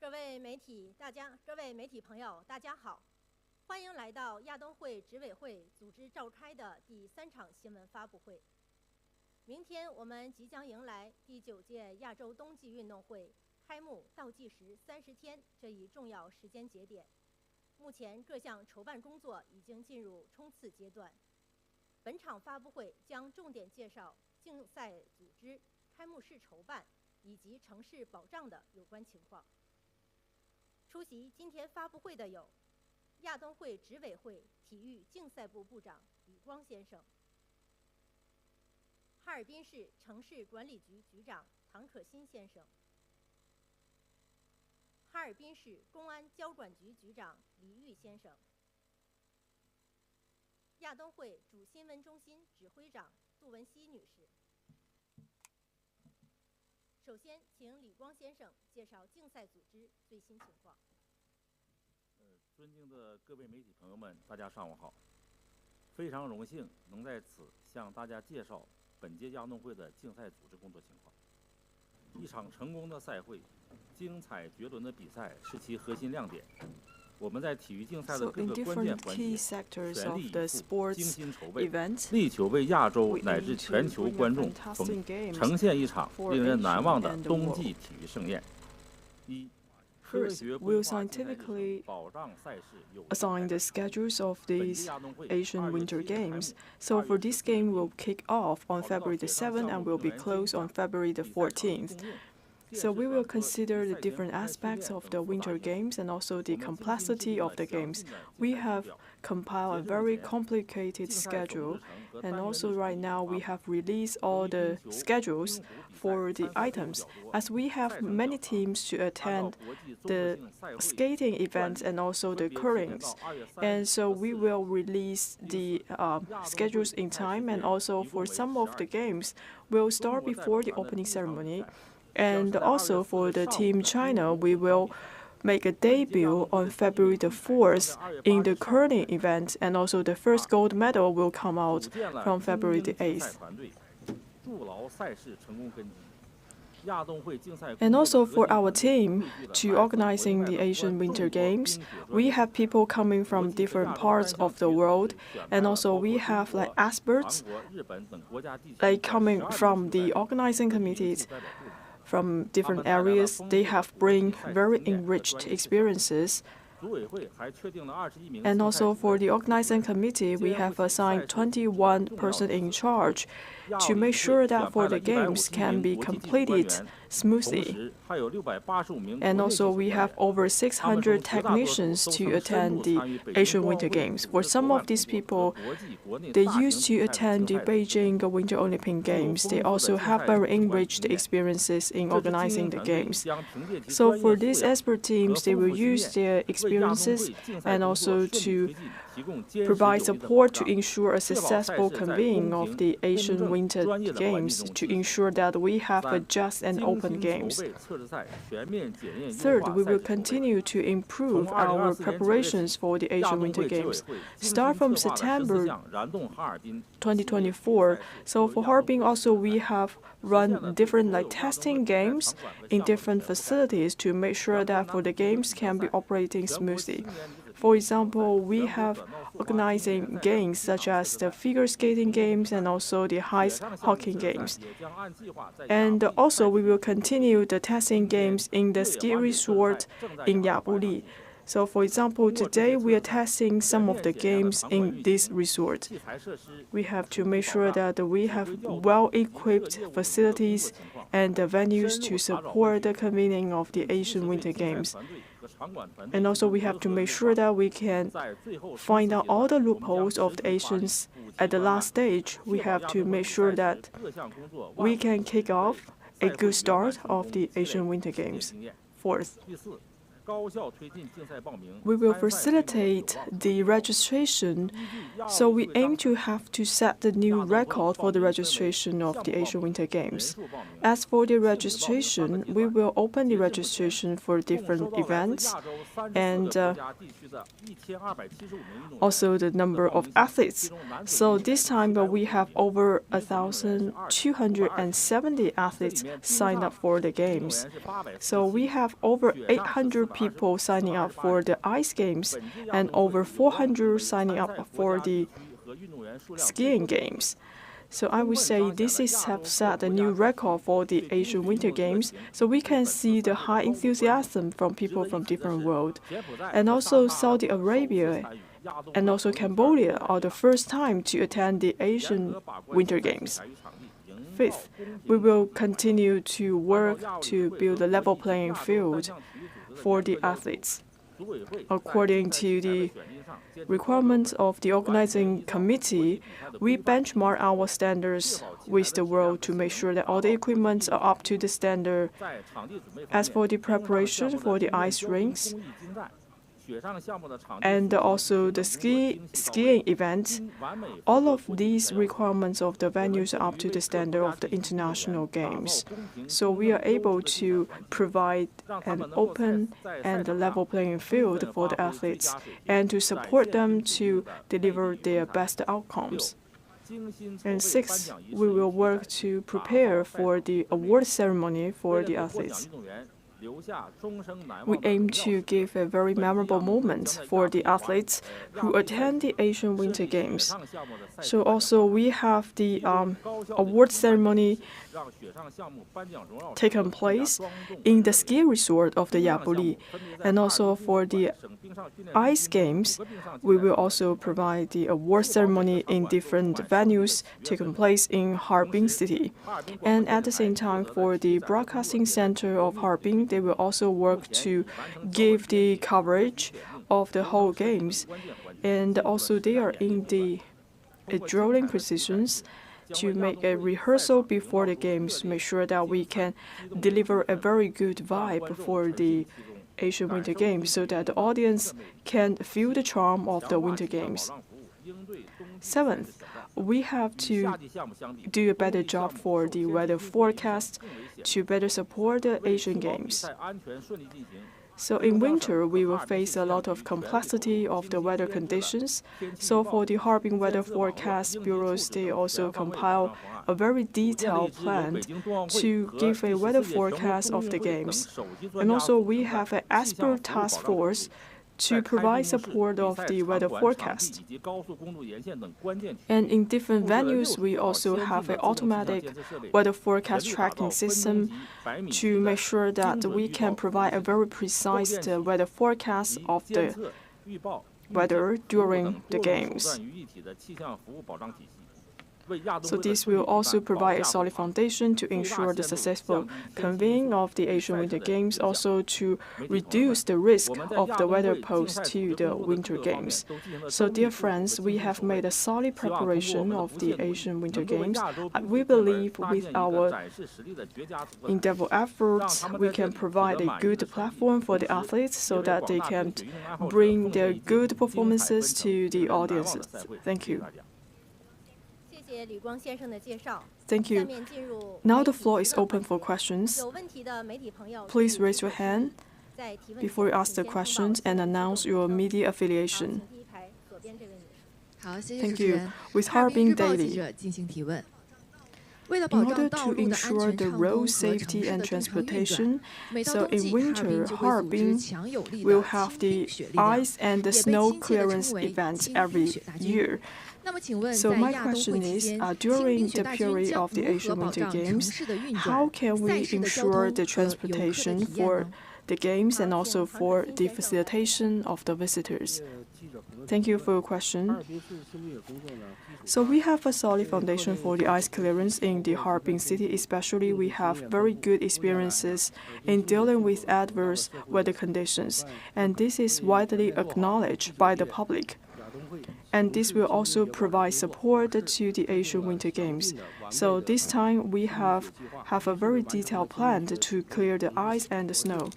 各位媒体朋友，大家好，欢迎来到亚冬会执委会组织召开的第3场新闻发布会。明天我们即将迎来第9届亚洲冬季运动会开幕倒计时30天这一重要时间节点。目前各项筹办工作已经进入冲刺阶段。本场发布会将重点介绍竞赛组织、开幕式筹办以及城市保障的有关情况。出席今天发布会的有亚冬会执委会体育竞赛部部长李光先生，哈尔滨市城市管理局局长唐可辛先生，哈尔滨市公安交管局局长李玉先生，亚冬会主新闻中心指挥长杜文熙女士。首先，请李光先生介绍竞赛组织最新情况。尊敬的各位媒体朋友们，大家上午好！非常荣幸能在此向大家介绍本届亚冬会的竞赛组织工作情况。一场成功的赛会，精彩绝伦的比赛是其核心亮点。我们在体育竞赛的各个关键环节全力以赴、精心筹备，力求为亚洲乃至全球观众呈现一场令人难忘的冬季体育盛宴。First, we'll scientifically assign the schedules of these Asian Winter Games. So for this game, we'll kick off on February the 7th and will be closed on February the 14th. So we will consider the different aspects of the Winter Games and also the complexity of the games. We have compiled a very complicated schedule, and also right now we have released all the schedules for the items, as we have many teams to attend the skating events and also the curlings. And so we will release the schedules in time, and also for some of the games, we'll start before the opening ceremony. And also for the Team China, we will make a debut on February the 4th in the curling event, and also the first gold medal will come out from February the 8th. And also for our team, to organizing the Asian Winter Games, we have people coming from different parts of the world, and also we have like experts like coming from the organizing committees from different areas. They have bring very enriched experiences. And also for the organizing committee, we have assigned 21 persons in charge to make sure that for the games can be completed smoothly. And also we have over 600 technicians to attend the Asian Winter Games. For some of these people, they used to attend the Beijing Winter Olympic Games. They also have very enriched experiences in organizing the games. So for these expert teams, they will use their experiences and also to provide support to ensure a successful convening of the Asian Winter Games, to ensure that we have a just and open games. Third, we will continue to improve our preparations for the Asian Winter Games. Start from September 2024. So for Harbin also, we have run different testing games in different facilities to make sure that for the games can be operating smoothly. For example, we have organizing games such as the figure skating games and also the ice hockey games. And also we will continue the testing games in the ski resort in Yabuli. So for example, today we are testing some of the games in this resort. We have to make sure that we have well-equipped facilities and the venues to support the convening of the Asian Winter Games. And also we have to make sure that we can find out all the loopholes of the Asians at the last stage. We have to make sure that we can kick off a good start of the Asian Winter Games. Fourth, we will facilitate the registration, so we aim to have to set the new record for the registration of the Asian Winter Games. As for the registration, we will open the registration for different events and also the number of athletes. So this time we have over 1,270 athletes signed up for the games. So we have over 800 people signing up for the ice games and over 400 signing up for the skiing games. So I would say this has set a new record for the Asian Winter Games. So we can see the high enthusiasm from people from different world. And also Saudi Arabia and also Cambodia are the first time to attend the Asian Winter Games. Fifth, we will continue to work to build a level playing field for the athletes. According to the requirements of the organizing committee, we benchmark our standards with the world to make sure that all the equipment are up to the standard. As for the preparation for the ice rinks, and also the skiing event, all of these requirements of the venues are up to the standard of the international games. So we are able to provide an open and level playing field for the athletes and to support them to deliver their best outcomes. And sixth, we will work to prepare for the award ceremony for the athletes. We aim to give a very memorable moment for the athletes who attend the Asian Winter Games. So also we have the award ceremony taken place in the ski resort of the Yabuli. And also for the ice games, we will also provide the award ceremony in different venues taking place in Harbin city. And at the same time, for the broadcasting center of Harbin, they will also work to give the coverage of the whole games. And also they are in the drilling positions to make a rehearsal before the games to make sure that we can deliver a very good vibe for the Asian Winter Games so that the audience can feel the charm of the Winter Games. Seventh, we have to do a better job for the weather forecast to better support the Asian Games. So in winter, we will face a lot of complexity of the weather conditions. So for the Harbin Weather Forecast Bureaus, they also compile a very detailed plan to give a weather forecast of the games. And also we have an expert task force to provide support of the weather forecast. And in different venues, we also have an automatic weather forecast tracking system to make sure that we can provide a very precise weather forecast of the weather during the games. So this will also provide a solid foundation to ensure the successful convening of the Asian Winter Games, also to reduce the risk of the weather posed to the Winter Games. So dear friends, we have made a solid preparation of the Asian Winter Games. We believe with our endeavor efforts, we can provide a good platform for the athletes so that they can bring their good performances to the audiences. Thank you. Thank you. Now the floor is open for questions. Please raise your hand before you ask the questions and announce your media affiliation. Thank you. With Harbin Daily. In order to ensure the road safety and transportation, so in winter, Harbin will have the ice and the snow clearance events every year. So my question is, during the period of the Asian Winter Games, how can we ensure the transportation for the games and also for the facilitation of the visitors? Thank you for your question. So we have a solid foundation for the ice clearance in the Harbin city. Especially, we have very good experiences in dealing with adverse weather conditions, and this is widely acknowledged by the public. and this will also provide support to the Asian Winter Games. So this time we have a very detailed plan to clear the ice and the snow.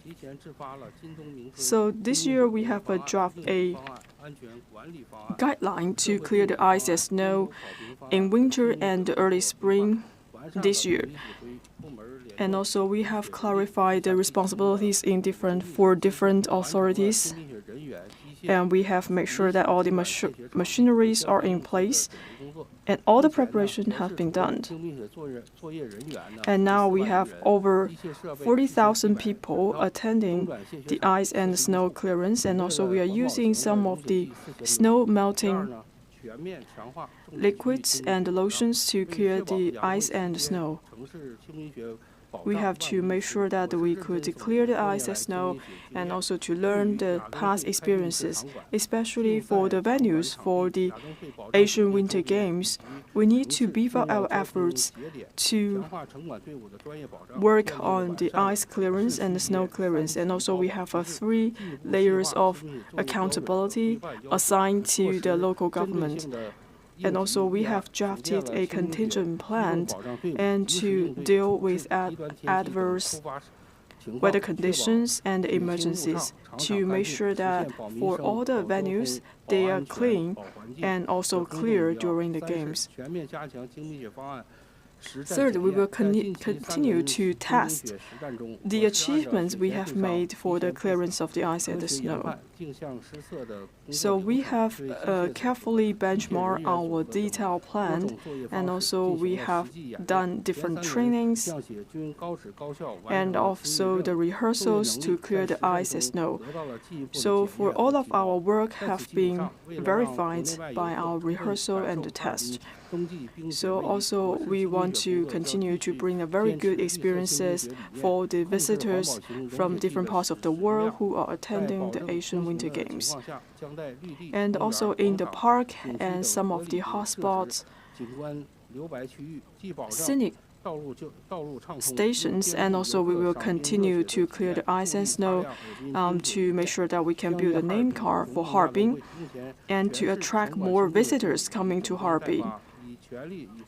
So this year we have drafted a guideline to clear the ice and snow in winter and early spring this year. And also we have clarified the responsibilities for different authorities. And we have made sure that all the machineries are in place and all the preparation has been done. And now we have over 40,000 people attending the ice and snow clearance, and also we are using some of the snow melting liquids and lotions to clear the ice and snow. We have to make sure that we could clear the ice and snow and also to learn the past experiences, especially for the venues for the Asian Winter Games. We need to beef up our efforts to work on the ice clearance and the snow clearance. And also we have 3 layers of accountability assigned to the local government. And also we have drafted a contingent plan and to deal with adverse weather conditions and emergencies to make sure that for all the venues, they are clean and also clear during the games. Third, we will continue to test the achievements we have made for the clearance of the ice and the snow. So we have carefully benchmarked our detailed plan, and also we have done different trainings and also the rehearsals to clear the ice and snow. So for all of our work have been verified by our rehearsal and the test. So also we want to continue to bring a very good experiences for the visitors from different parts of the world who are attending the Asian Winter Games. And also in the park and some of the hotspots, scenic stations, and also we will continue to clear the ice and snow to make sure that we can build a name card for Harbin and to attract more visitors coming to Harbin.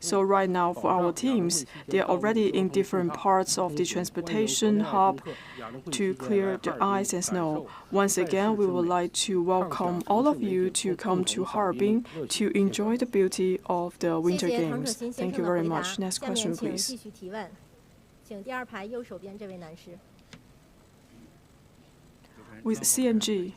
So right now for our teams, they are already in different parts of the transportation hub to clear the ice and snow. Once again, we would like to welcome all of you to come to Harbin to enjoy the beauty of the Winter Games. Thank you very much. Next question, please. With CNG.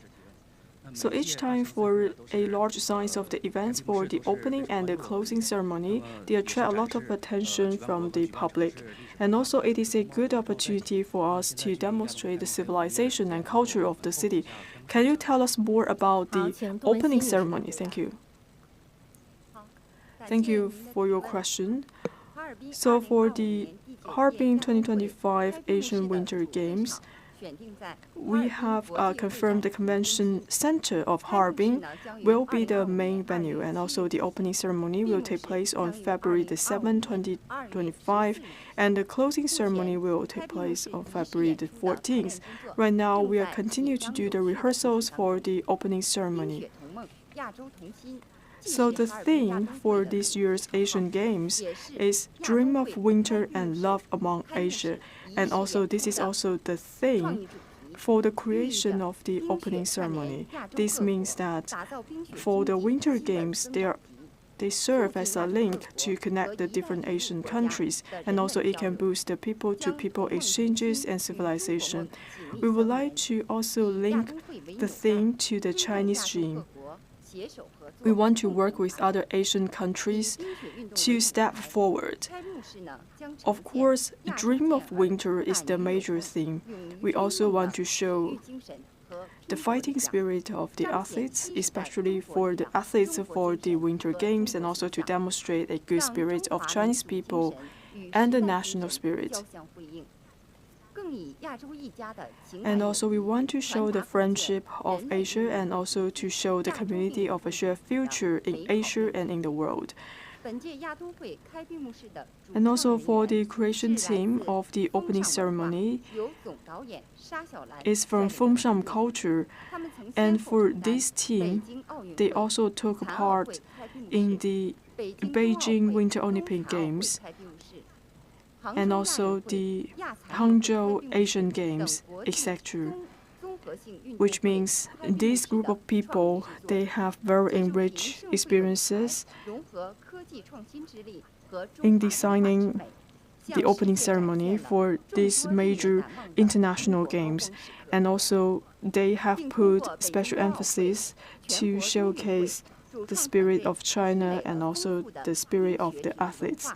So each time for a large size of the events for the opening and the closing ceremony, they attract a lot of attention from the public. And also it is a good opportunity for us to demonstrate the civilization and culture of the city. Can you tell us more about the opening ceremony? Thank you. Thank you for your question. So for the Harbin 2025 Asian Winter Games, we have confirmed the convention center of Harbin will be the main venue, and also the opening ceremony will take place on February the 7th, 2025, and the closing ceremony will take place on February the 14th. Right now, we are continuing to do the rehearsals for the opening ceremony. So the theme for this year's Asian Games is Dream of Winter and Love Among Asia. And also this is also the theme for the creation of the opening ceremony. This means that for the Winter Games, they serve as a link to connect the different Asian countries, and also it can boost the people-to-people exchanges and civilization. We would like to also link the theme to the Chinese dream. We want to work with other Asian countries to step forward. Of course, Dream of Winter is the major theme. We also want to show the fighting spirit of the athletes, especially for the athletes for the Winter Games, and also to demonstrate a good spirit of Chinese people and the national spirit. And also we want to show the friendship of Asia and also to show the community of a shared future in Asia and in the world. And also for the creation team of the opening ceremony is from Fengshan Culture. And for this team, they also took part in the Beijing Winter Olympic Games and also the Hangzhou Asian Games, etc. Which means this group of people, they have very enriched experiences in designing the opening ceremony for these major international games. And also, they have put special emphasis to showcase the spirit of China and also the spirit of the athletes.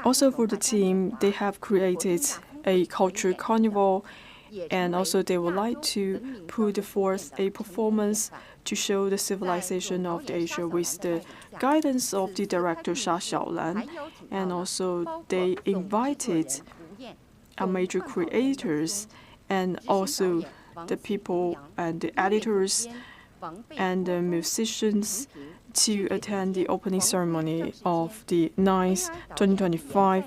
Also for the team, they have created a culture carnival, and also they would like to put forth a performance to show the civilization of Asia with the guidance of the director Sha Xiaolan. And also they invited major creators and also the people and the editors and the musicians to attend the opening ceremony of the 9th 2025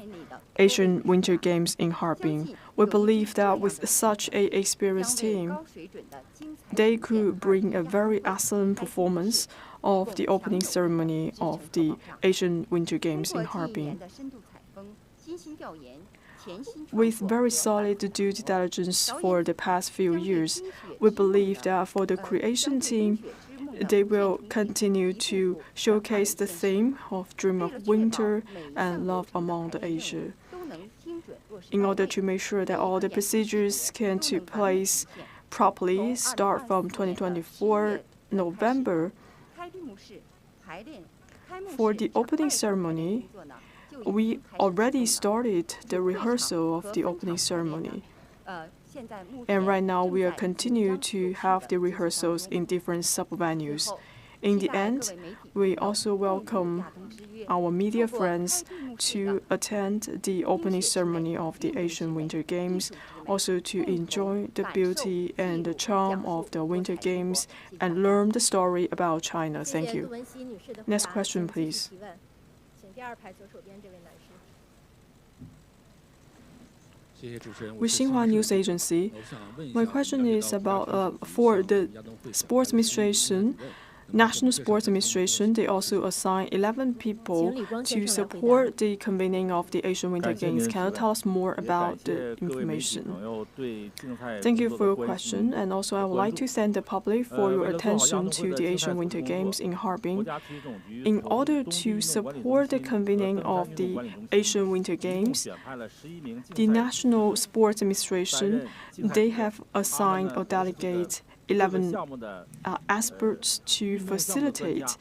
Asian Winter Games in Harbin. We believe that with such an experienced team, they could bring a very excellent performance of the opening ceremony of the Asian Winter Games in Harbin. With very solid due diligence for the past few years, we believe that for the creation team, they will continue to showcase the theme of Dream of Winter and Love Among the Asia, in order to make sure that all the procedures can take place properly, start from 2024 November. For the opening ceremony, we already started the rehearsal of the opening ceremony. And right now, we are continuing to have the rehearsals in different sub-venues. In the end, we also welcome our media friends to attend the opening ceremony of the Asian Winter Games, also to enjoy the beauty and the charm of the Winter Games and learn the story about China. Thank you. Next question, please. With Xinhua News Agency, my question is about for the sports administration, National Sports Administration, they also assign 11 people to support the convening of the Asian Winter Games. Can you tell us more about the information? Thank you for your question, and also I would like to thank the public for your attention to the Asian Winter Games in Harbin. In order to support the convening of the Asian Winter Games, the National Sports Administration, they have assigned a delegate 11 experts to facilitate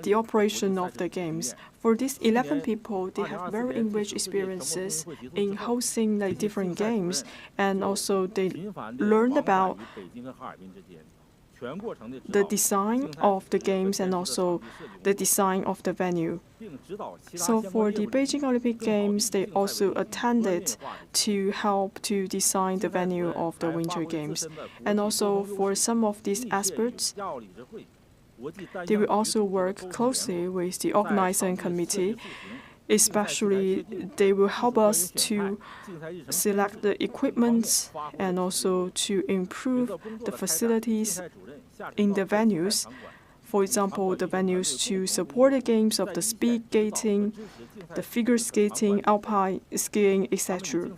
the operation of the games. For these 11 people, they have very enriched experiences in hosting the different games, and also they learned about the design of the games and also the design of the venue. So for the Beijing Olympic Games, they also attended to help to design the venue of the Winter Games. And also for some of these experts, they will also work closely with the organizing committee. Especially, they will help us to select the equipment and also to improve the facilities in the venues. For example, the venues to support the games of the speed skating, the figure skating, alpine skiing, etc.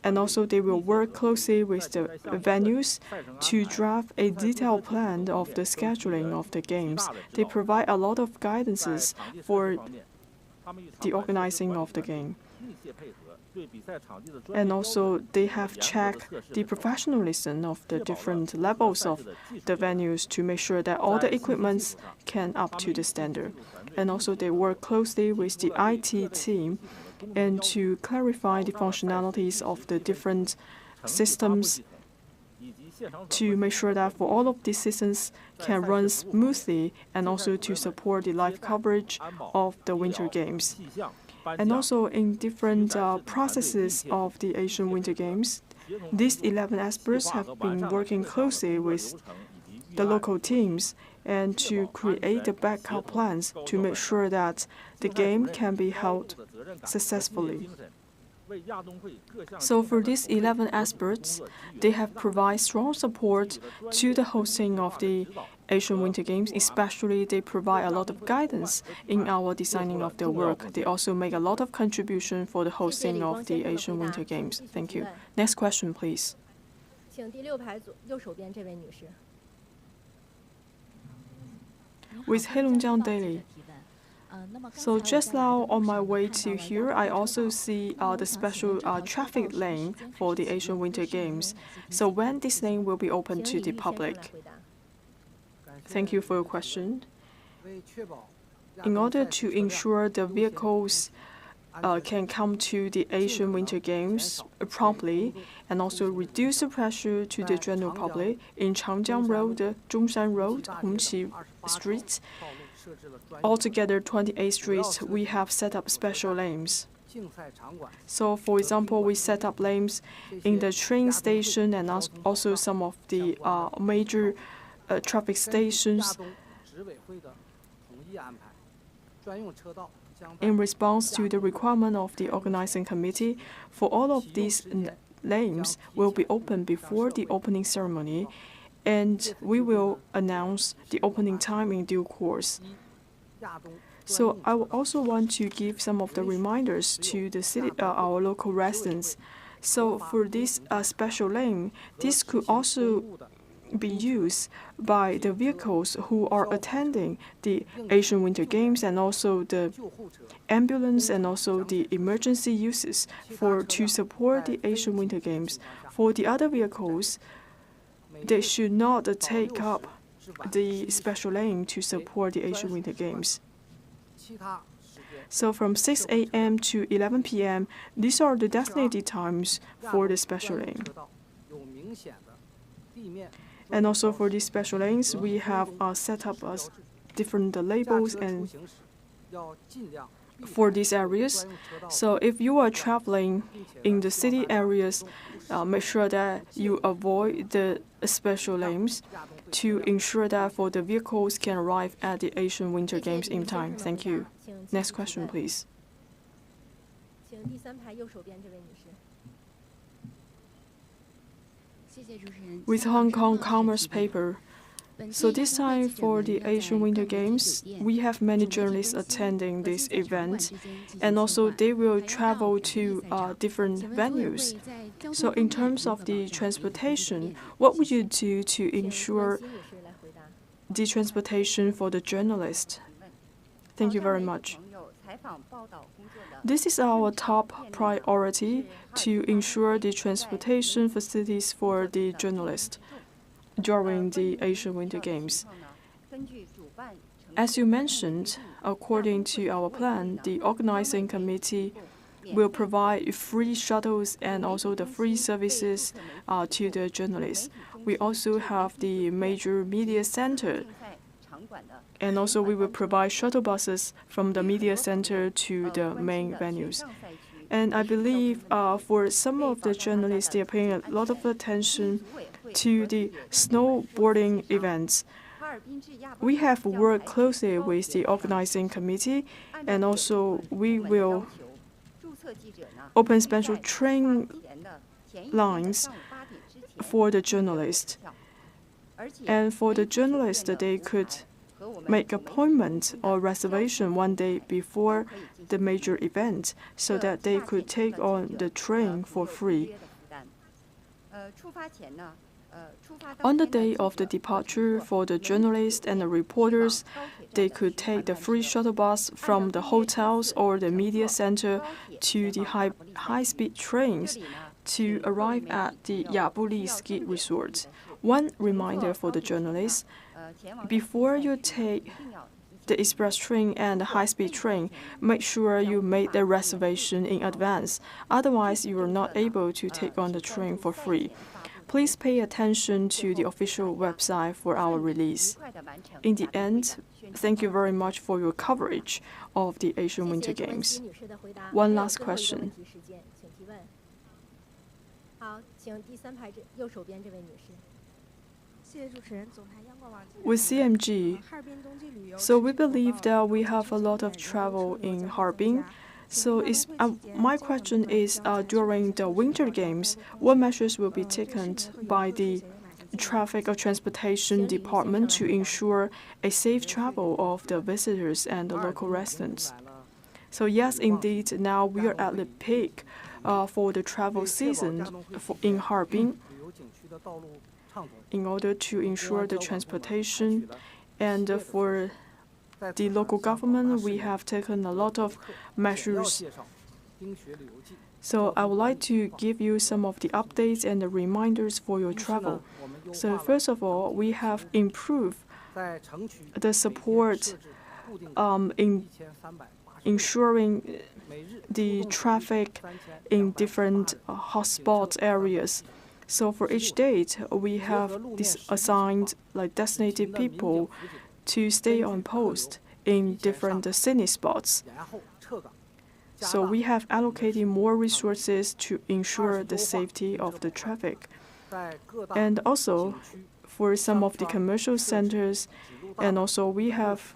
And also, they will work closely with the venues to draft a detailed plan of the scheduling of the games. They provide a lot of guidances for the organizing of the game. And also, they have checked the professionalism of the different levels of the venues to make sure that all the equipments can up to the standard. And also, they work closely with the IT team and to clarify the functionalities of the different systems to make sure that for all of these systems can run smoothly, and also to support the live coverage of the Winter Games. And also in different processes of the Asian Winter Games, these 11 experts have been working closely with the local teams and to create the backup plans to make sure that the game can be held successfully. So for these 11 experts, they have provided strong support to the hosting of the Asian Winter Games, especially they provide a lot of guidance in our designing of their work. They also make a lot of contribution for the hosting of the Asian Winter Games. Thank you. Next question, please. 请第6排右手边这位女士。 With Heilongjiang Daily. So just now on my way to here, I also see the special traffic lane for the Asian Winter Games. So when this lane will be open to the public? Thank you for your question. In order to ensure the vehicles can come to the Asian Winter Games promptly and also reduce the pressure to the general public, in Changjiang Road, Zhongshan Road, Hongqi Street, altogether 28 streets, we have set up special lanes. So, for example, we set up lanes in the train station and also some of the major traffic stations in response to the requirement of the organizing committee. For all of these lanes will be open before the opening ceremony, and we will announce the opening time in due course. So I also want to give some of the reminders to the city, our local residents. So for this special lane, this could also be used by the vehicles who are attending the Asian Winter Games and also the ambulance and also the emergency uses to support the Asian Winter Games. For the other vehicles, they should not take up the special lane to support the Asian Winter Games. So from 6 a.m. to 11 p.m., these are the designated times for the special lane. And also for these special lanes, we have set up different labels and for these areas. So if you are traveling in the city areas, make sure that you avoid the special lanes to ensure that for the vehicles can arrive at the Asian Winter Games in time. Thank you. Next question, please. 请第3排右手边这位女士。 With Hong Kong Commerce Paper. So this time for the Asian Winter Games, we have many journalists attending this event, and also they will travel to different venues. So in terms of the transportation, what would you do to ensure the transportation for the journalists? Thank you very much. This is our top priority to ensure the transportation facilities for the journalists during the Asian Winter Games. As you mentioned, according to our plan, the organizing committee will provide free shuttles and also the free services to the journalists. We also have the major media center, and also we will provide shuttle buses from the media center to the main venues. And I believe for some of the journalists, they are paying a lot of attention to the snowboarding events. We have worked closely with the organizing committee, and also we will open special train lines for the journalists. And for the journalists, they could make appointment or reservation one day before the major event so that they could take on the train for free. On the day of the departure for the journalists and the reporters, they could take the free shuttle bus from the hotels or the media center to the high-speed trains to arrive at the Yabuli ski resort. One reminder for the journalists: before you take the express train and the high-speed train, make sure you make the reservation in advance. Otherwise, you are not able to take on the train for free. Please pay attention to the official website for our release. In the end, thank you very much for your coverage of the Asian Winter Games. One last question. 好，请第3排右手边这位女士。with CMG, so we believe that we have a lot of travel in Harbin. So my question is, during the Winter Games, what measures will be taken by the Traffic or Transportation Department to ensure a safe travel of the visitors and the local residents? So yes, indeed, now we are at the peak for the travel season in Harbin in order to ensure the transportation. And for the local government, we have taken a lot of measures. So I would like to give you some of the updates and the reminders for your travel. So first of all, we have improved the support in ensuring the traffic in different hotspot areas. So for each date, we have assigned designated people to stay on post in different scenic spots. So we have allocated more resources to ensure the safety of the traffic. And also, for some of the commercial centers, and also we have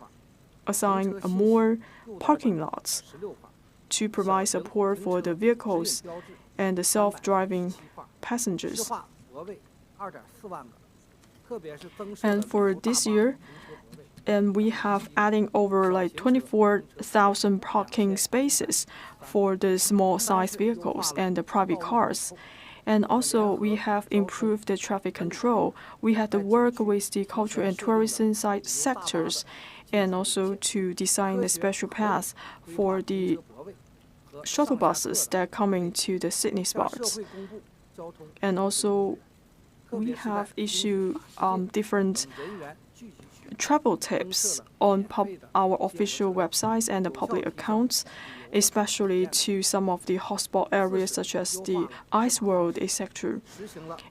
assigned more parking lots to provide support for the vehicles and the self-driving passengers. And for this year, and we have adding over 24,000 parking spaces for the small-sized vehicles and the private cars. And also, we have improved the traffic control. We had to work with the culture and tourism sectors, and also to design the special paths for the shuttle buses that are coming to the Sydney spots. And also, we have issued different travel tips on our official websites and the public accounts, especially to some of the hotspot areas such as the Ice World, etc.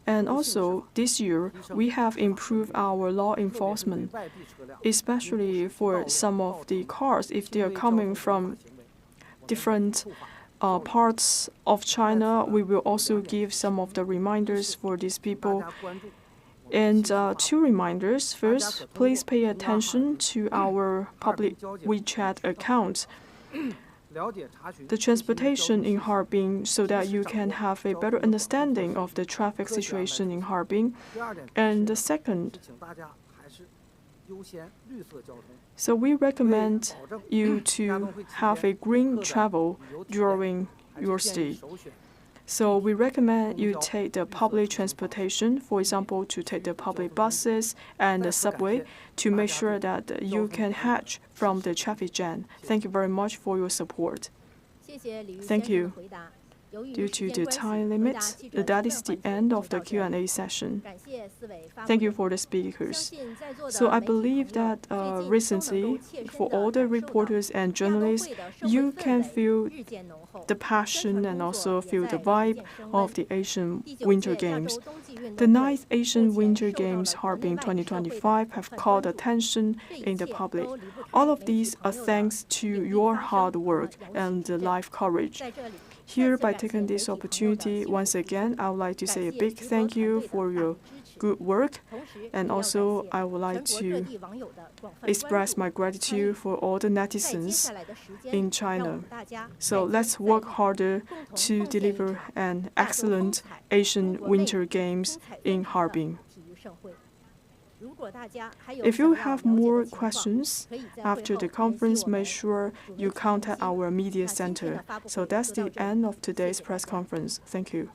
And also, this year, we have improved our law enforcement, especially for some of the cars, if they are coming from different parts of China. We will also give some of the reminders for these people. And two reminders. First, please pay attention to our public WeChat account, the transportation in Harbin, so that you can have a better understanding of the traffic situation in Harbin. And the second, so we recommend you to have a green travel during your stay. So we recommend you take the public transportation, for example, to take the public buses and the subway to make sure that you can hedge from the traffic jam. Thank you very much for your support. Thank you. Due to the time limit, that is the end of the Q&A session. Thank you for the speakers. So I believe that recently, for all the reporters and journalists, you can feel the passion and also feel the vibe of the Asian Winter Games. The 9th Asian Winter Games Harbin 2025 have caught attention in the public. All of these are thanks to your hard work and life courage. Here, by taking this opportunity, once again, I would like to say a big thank you for your good work. And also, I would like to express my gratitude for all the netizens in China. So let's work harder to deliver an excellent Asian Winter Games in Harbin. If you have more questions after the conference, make sure you contact our media center. So that's the end of today's press conference. Thank you.